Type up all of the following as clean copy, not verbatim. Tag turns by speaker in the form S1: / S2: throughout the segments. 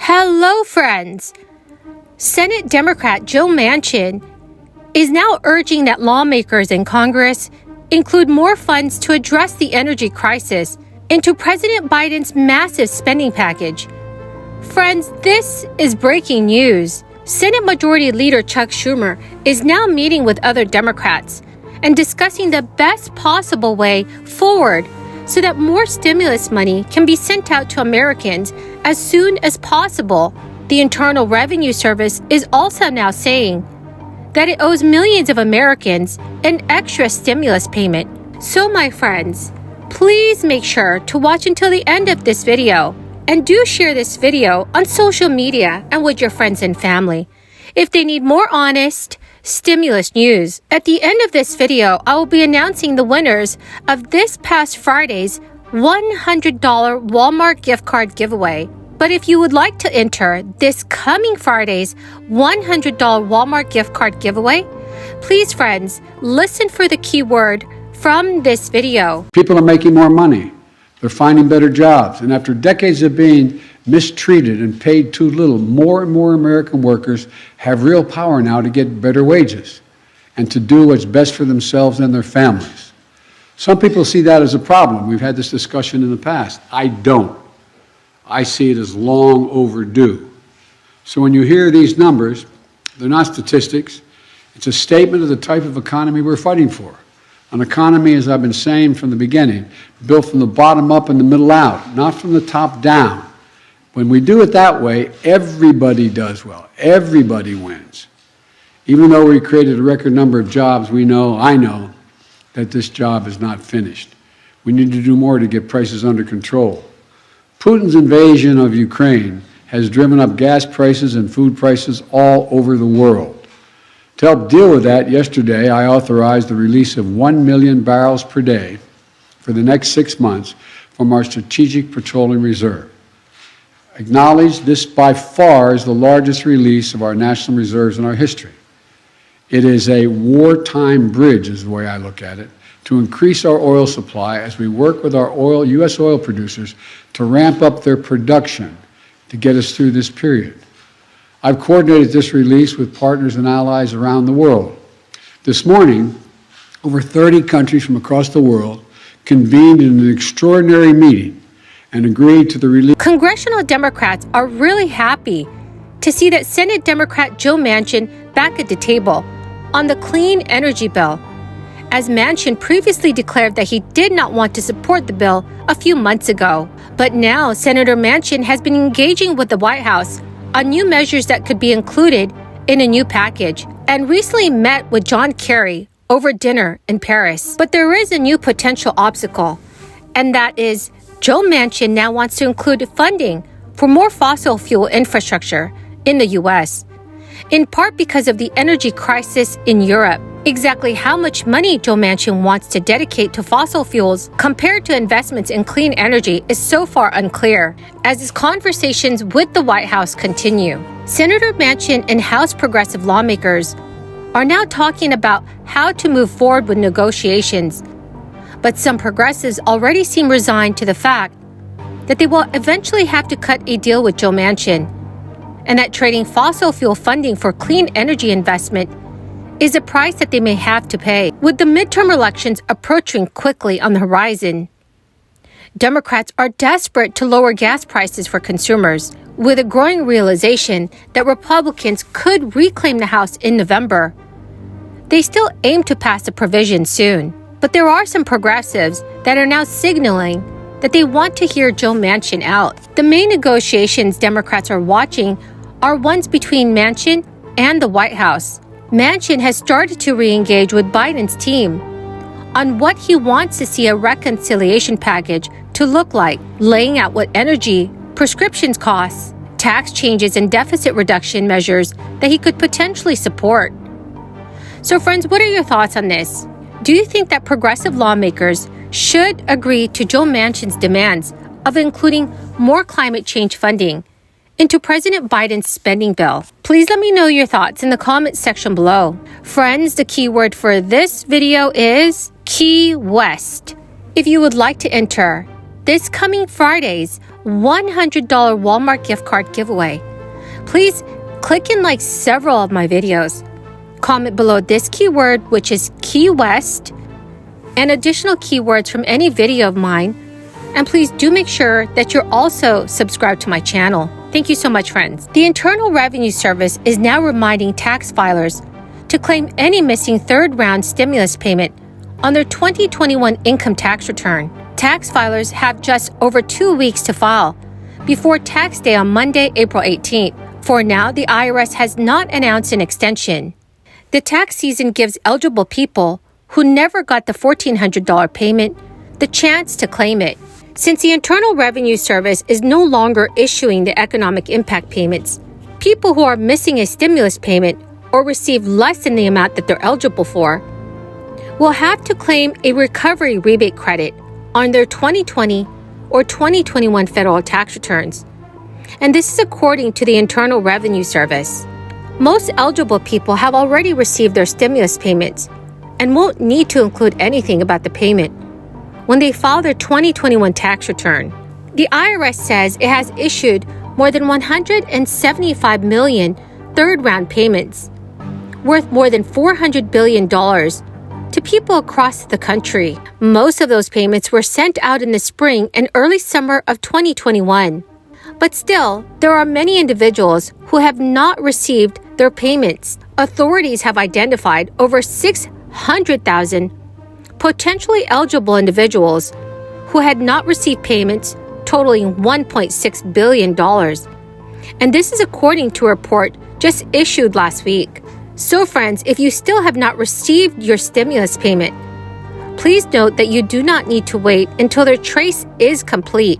S1: Hello, friends! Senate Democrat Joe Manchin is now urging that lawmakers in Congress include more funds to address the energy crisis into President Biden's massive spending package. Friends, this is breaking news. Senate Majority Leader Chuck Schumer is now meeting with other Democrats and discussing the best possible way forward so that more stimulus money can be sent out to Americans as soon as possible. The Internal Revenue Service is also now saying that it owes millions of Americans an extra stimulus payment. So, my friends, please make sure to watch until the end of this video, and do share this video on social media and with your friends and family if they need more honest stimulus news. At the end of this video, I will be announcing the winners of this past Friday's $100 Walmart gift card giveaway. But if you would like to enter this coming Friday's $100 Walmart gift card giveaway, please, friends, listen for the keyword from this video.
S2: People are making more money. They're finding better jobs. And after decades of being mistreated and paid too little, more and more American workers have real power now to get better wages and to do what's best for themselves and their families. Some people see that as a problem. We've had this discussion in the past. I don't. I see it as long overdue. So when you hear these numbers, they're not statistics. It's a statement of the type of economy we're fighting for. An economy, as I've been saying from the beginning, built from the bottom up and the middle out, not from the top down. When we do it that way, everybody does well. Everybody wins. Even though we created a record number of jobs, I know, that this job is not finished. We need to do more to get prices under control. Putin's invasion of Ukraine has driven up gas prices and food prices all over the world. To help deal with that, yesterday I authorized the release of 1 million barrels per day for the next 6 months from our Strategic Petroleum Reserve. Acknowledge this by far is the largest release of our national reserves in our history. It is a wartime bridge, is the way I look at it, to increase our oil supply as we work with our U.S. oil producers to ramp up their production to get us through this period. I've coordinated this release with partners and allies around the world. This morning, over 30 countries from across the world convened in an extraordinary meeting and agreed to the release.
S1: Congressional Democrats are really happy to see that Senate Democrat Joe Manchin back at the table on the clean energy bill, as Manchin previously declared that he did not want to support the bill a few months ago. But now Senator Manchin has been engaging with the White House on new measures that could be included in a new package, and recently met with John Kerry over dinner in Paris. But there is a new potential obstacle, and that is Joe Manchin now wants to include funding for more fossil fuel infrastructure in the U.S., in part because of the energy crisis in Europe. Exactly how much money Joe Manchin wants to dedicate to fossil fuels compared to investments in clean energy is so far unclear, as his conversations with the White House continue. Senator Manchin and House progressive lawmakers are now talking about how to move forward with negotiations, but some progressives already seem resigned to the fact that they will eventually have to cut a deal with Joe Manchin, and that trading fossil fuel funding for clean energy investment is a price that they may have to pay. With the midterm elections approaching quickly on the horizon, Democrats are desperate to lower gas prices for consumers, with a growing realization that Republicans could reclaim the House in November. They still aim to pass a provision soon, but there are some progressives that are now signaling that they want to hear Joe Manchin out. The main negotiations Democrats are watching are ones between Manchin and the White House. Manchin has started to re-engage with Biden's team on what he wants to see a reconciliation package to look like, laying out what energy, prescriptions costs, tax changes, and deficit reduction measures that he could potentially support. So, friends, what are your thoughts on this? Do you think that progressive lawmakers should agree to Joe Manchin's demands of including more climate change funding into President Biden's spending bill? Please let me know your thoughts in the comments section below. Friends, the keyword for this video is Key West. If you would like to enter this coming Friday's $100 Walmart gift card giveaway. Please click and like several of my videos. Comment below this keyword, which is Key West, and additional keywords from any video of mine. And please do make sure that you're also subscribed to my channel. Thank you so much, friends. The Internal Revenue Service is now reminding tax filers to claim any missing third-round stimulus payment on their 2021 income tax return. Tax filers have just over 2 weeks to file before tax day on Monday, April 18th. For now, the IRS has not announced an extension. The tax season gives eligible people who never got the $1,400 payment the chance to claim it. Since the Internal Revenue Service is no longer issuing the economic impact payments, people who are missing a stimulus payment or receive less than the amount that they're eligible for will have to claim a recovery rebate credit on their 2020 or 2021 federal tax returns. And this is according to the Internal Revenue Service. Most eligible people have already received their stimulus payments and won't need to include anything about the payment when they file their 2021 tax return. The IRS says it has issued more than 175 million third-round payments, worth more than $400 billion, to people across the country. Most of those payments were sent out in the spring and early summer of 2021. But still, there are many individuals who have not received their payments. Authorities have identified over 600,000 potentially eligible individuals who had not received payments totaling $1.6 billion. And this is according to a report just issued last week. So friends, if you still have not received your stimulus payment, please note that you do not need to wait until their trace is complete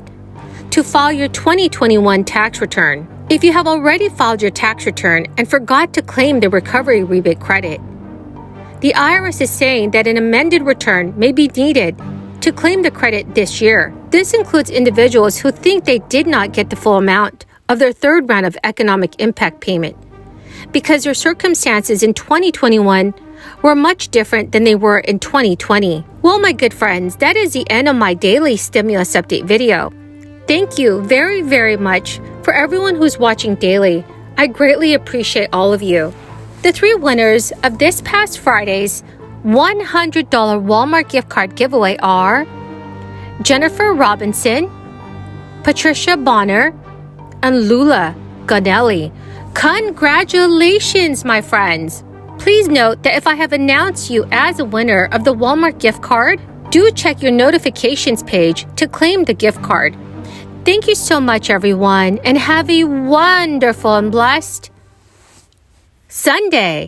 S1: to file your 2021 tax return. If you have already filed your tax return and forgot to claim the recovery rebate credit, the IRS is saying that an amended return may be needed to claim the credit this year. This includes individuals who think they did not get the full amount of their third round of economic impact payment because their circumstances in 2021 were much different than they were in 2020. Well, my good friends, that is the end of my daily stimulus update video. Thank you very, very much for everyone who's watching daily. I greatly appreciate all of you. The 3 winners of this past Friday's $100 Walmart gift card giveaway are Jennifer Robinson, Patricia Bonner, and Lula Gonelli. Congratulations, my friends! Please note that if I have announced you as a winner of the Walmart gift card, do check your notifications page to claim the gift card. Thank you so much, everyone, and have a wonderful and blessed Sunday.